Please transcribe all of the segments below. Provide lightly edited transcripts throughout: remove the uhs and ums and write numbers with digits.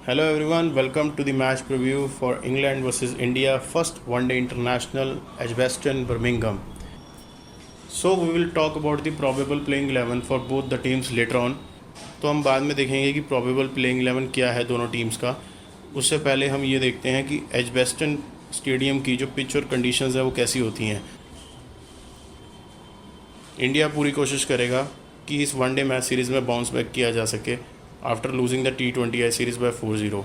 Hello everyone, welcome to the match preview for England versus India first one-day international Edgbaston, Birmingham. So we will talk about the probable playing 11 for both the teams later on. तो हम बाद में देखेंगे कि probable playing 11 क्या है दोनों teams का. उससे पहले हम ये देखते हैं कि एजबेस्टन स्टेडियम की जो पिच और कंडीशंस है वो कैसी होती हैं. इंडिया पूरी कोशिश करेगा कि इस वनडे मैच सीरीज़ में बाउंस बैक किया जा सके after losing the T20I series by 4-0.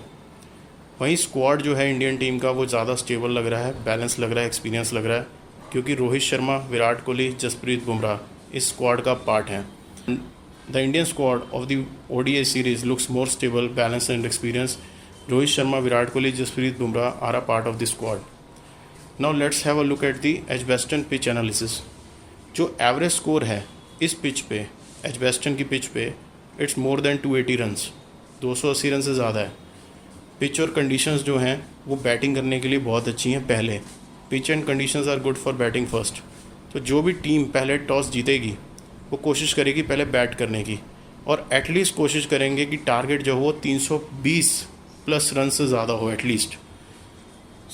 वहीं स्क्वाड जो है इंडियन टीम का वो ज़्यादा स्टेबल लग रहा है, बैलेंस लग रहा है, एक्सपीरियंस लग रहा है, क्योंकि रोहित शर्मा, विराट कोहली, जसप्रीत बुमराह इस स्क्वाड का पार्ट हैं. The Indian squad of the ODI series looks more stable, balance and experience. Rohit Sharma, Virat Kohli, Jasprit Bumrah are a part of the squad. Now let's have a look at the Edgbaston pitch analysis. जो average score है इस pitch पे, Edgbaston की pitch पे, it's more than 280 runs, 280 run से ज़्यादा है. Pitch और कंडीशंस जो हैं वो बैटिंग करने के लिए बहुत अच्छी हैं. पहले pitch and conditions are good for batting first. तो जो भी टीम पहले टॉस जीतेगी वो कोशिश करेगी पहले बैट करने की, और एटलीस्ट कोशिश करेंगे कि टारगेट जो हो 320 प्लस रन से ज़्यादा हो at least.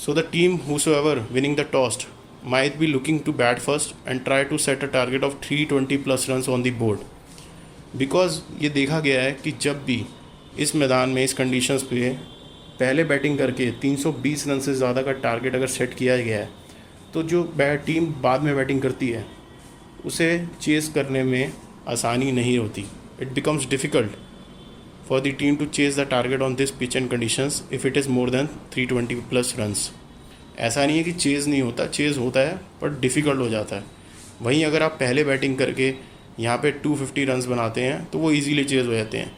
So the team whosoever winning the toss might be looking to bat first and try to set a target of 320 plus runs on the board. Because ये देखा गया है कि जब भी इस मैदान में इस कंडीशंस पे पहले बैटिंग करके 320 रन से ज़्यादा का टारगेट अगर सेट किया गया है तो जो टीम बाद में बैटिंग करती है उसे चेस करने में आसानी नहीं होती. It becomes difficult for the team to chase the target on this pitch and conditions if it is more than 320 plus runs. ऐसा नहीं है कि चेज़ नहीं होता, चेज़ होता है पर डिफ़िकल्ट हो जाता है. वहीं अगर आप पहले बैटिंग करके यहाँ पे 250 रन्स बनाते हैं तो वो इजीली चेज़ हो जाते हैं,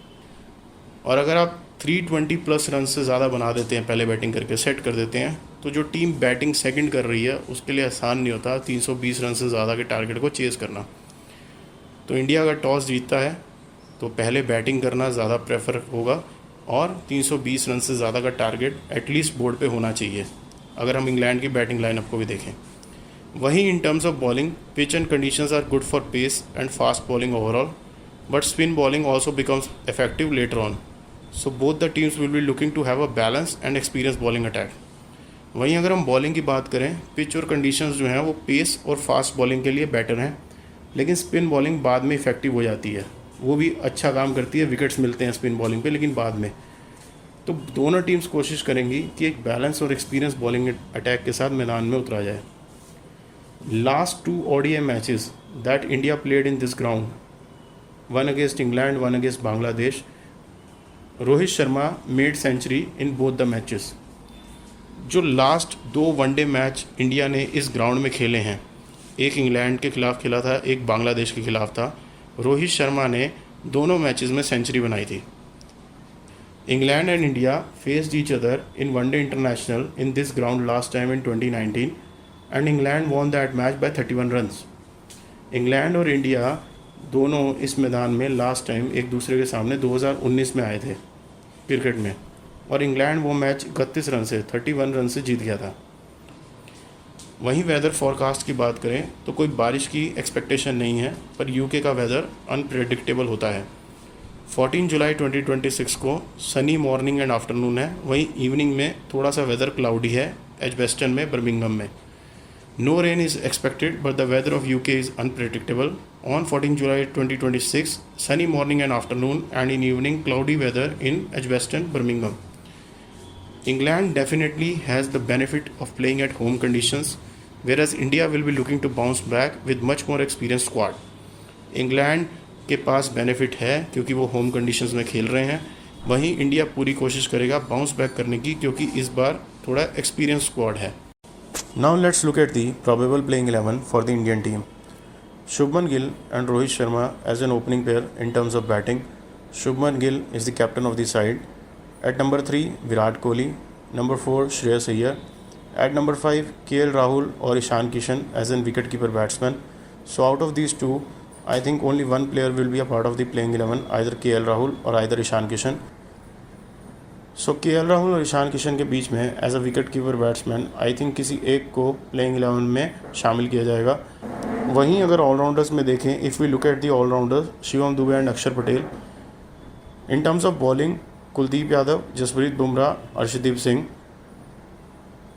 और अगर आप 320 प्लस रन से ज़्यादा बना देते हैं पहले बैटिंग करके सेट कर देते हैं तो जो टीम बैटिंग सेकंड कर रही है उसके लिए आसान नहीं होता 320 रन से ज़्यादा के टारगेट को चेज़ करना. तो इंडिया अगर टॉस जीतता है तो पहले बैटिंग करना ज़्यादा प्रेफर होगा, और 320 रन से ज़्यादा का टारगेट एटलीस्ट बोर्ड पे होना चाहिए अगर हम इंग्लैंड की बैटिंग लाइनअप को भी देखें. वहीं in terms of bowling, pitch and conditions are good for pace and fast bowling overall, but spin bowling also becomes effective later on. So both the teams will be looking to have a balance and experience bowling attack. वहीं अगर हम bowling की बात करें, pitch और conditions जो हैं वो पेस और फास्ट बॉलिंग के लिए बेटर हैं, लेकिन स्पिन बॉलिंग बाद में इफेक्टिव हो जाती है. वो भी अच्छा काम करती है, विकेट्स मिलते हैं स्पिन बॉलिंग पे, लेकिन बाद में. तो दोनों टीम्स कोशिश करेंगी कि एक बैलेंस और एक्सपीरियंस बॉलिंग अटैक के साथ मैदान में उतरा जाए. Last two ODI matches that India played in this ground, one against England, one against Bangladesh, Rohit Sharma made century in both the matches. जो लास्ट दो वनडे मैच इंडिया ने इस ग्राउंड में खेले हैं, एक इंग्लैंड के खिलाफ खेला था, एक बांग्लादेश के खिलाफ था, रोहित शर्मा ने दोनों मैचेस में सेंचुरी बनाई थी. England and India faced each other in one day international in this ground last time in 2019 and England von that match by 31 runs. England और इंडिया दोनों इस मैदान में लास्ट टाइम एक दूसरे के सामने 2019 में आए थे क्रिकेट में, और इंग्लैंड वो मैच 31 रन से 31 रन से जीत गया था. वहीं वेदर फॉरकास्ट की बात करें तो कोई बारिश की एक्सपेक्टेशन नहीं है, पर यूके का वेदर अनप्रेडिक्टेबल होता है. 14 जुलाई 2026 को सनी मॉर्निंग एंड आफ्टरनून है. वहीं इवनिंग में थोड़ा सा वेदर क्लाउडी है एजबेस्टन में, बर्मिंघम में. No rain is expected, but the weather of UK is unpredictable. On 14 July 2026, sunny morning and afternoon, and in evening cloudy weather in Edgbaston, Birmingham. England definitely has the benefit of playing at home conditions, whereas India will be looking to bounce back with much more experienced squad. England के पास benefit है क्योंकि वो home conditions में खेल रहे हैं, वहीं India पूरी कोशिश करेगा बाउंस बैक करने की क्योंकि इस बार थोड़ा एक्सपीरियंस स्क्वाड है. Now let's look at the probable playing 11 for the Indian team. Shubman Gill and Rohit Sharma as an opening pair in terms of batting. Shubman Gill is the captain of the side. At number 3, Virat Kohli. Number 4, Shreyas Iyer. At number 5, KL Rahul or Ishan Kishan as an wicketkeeper batsman. So out of these two, I think only one player will be a part of the playing 11, either KL Rahul or either Ishan Kishan. So KL Rahul और ईशान किशन के बीच में as a wicket keeper batsman I think किसी एक को playing 11 में शामिल किया जाएगा. वहीं अगर ऑलराउंडर्स में देखें, if we look at the allrounders, Shivam Dube and Axar Patel. In terms of bowling, Kuldeep Yadav, Jasprit Bumrah, Arshdeep Singh,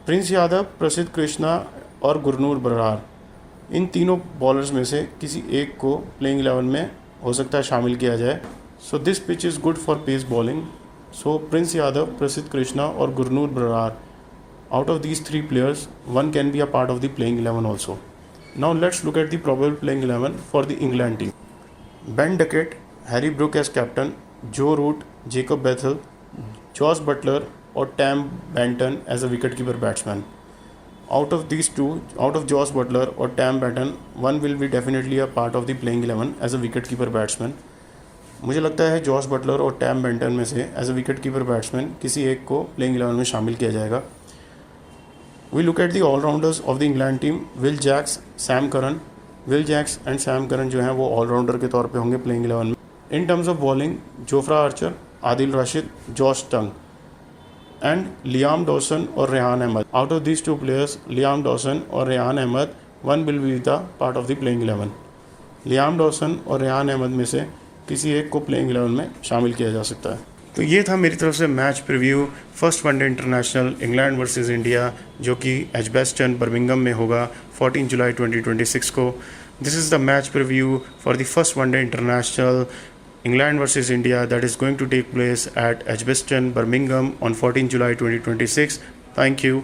Prince Yadav, Prasidh Krishna और गुरनूर बरार। इन तीनों बॉलर्स में से किसी एक को प्लेइंग 11 में हो सकता है शामिल किया जाए। So this pitch is good for pace bowling. So Prince Yadav, Prasidh Krishna और Gurnoor Brar, out of these three players, one can be a part of the playing 11 also. Now let's look at the probable playing 11 for the England team. Ben Duckett, Harry Brook as captain, Joe Root, Jacob Bethel, Josh Butler और Tam Benton as a wicketkeeper batsman. Out of these two, out of Josh Butler और Tam Benton, one will be definitely a part of the playing 11 as a wicketkeeper batsman. मुझे लगता है Josh Buttler और time Benton में से as a wicketkeeper batsman किसी एक को प्लेइंग 11 में शामिल किया जाएगा। We look at the all-rounders of the England team, Will Jacks, Sam Curran. Will Jacks and Sam Curran जो हैं वो all-rounder के तौर पे होंगे प्लेइंग 11 में। In terms of bowling, Jofra Archer, Adil Rashid, Josh Tongue and Liam Dawson और Rehan Ahmed. Out of these two players, Liam Dawson और Rehan Ahmed, one will be the part of the playing 11. Liam Dawson और रेहान अहमद में से किसी एक को प्लेइंग 11 में शामिल किया जा सकता है। तो ये था मेरी तरफ से match preview first one day international England versus India, जो कि एजबेस्टन बर्मिंघम में होगा 14 जुलाई 2026 को। This is the match preview for the first one day international England versus India that is going to take place at Edgbaston Birmingham on 14 July 2026। Thank you.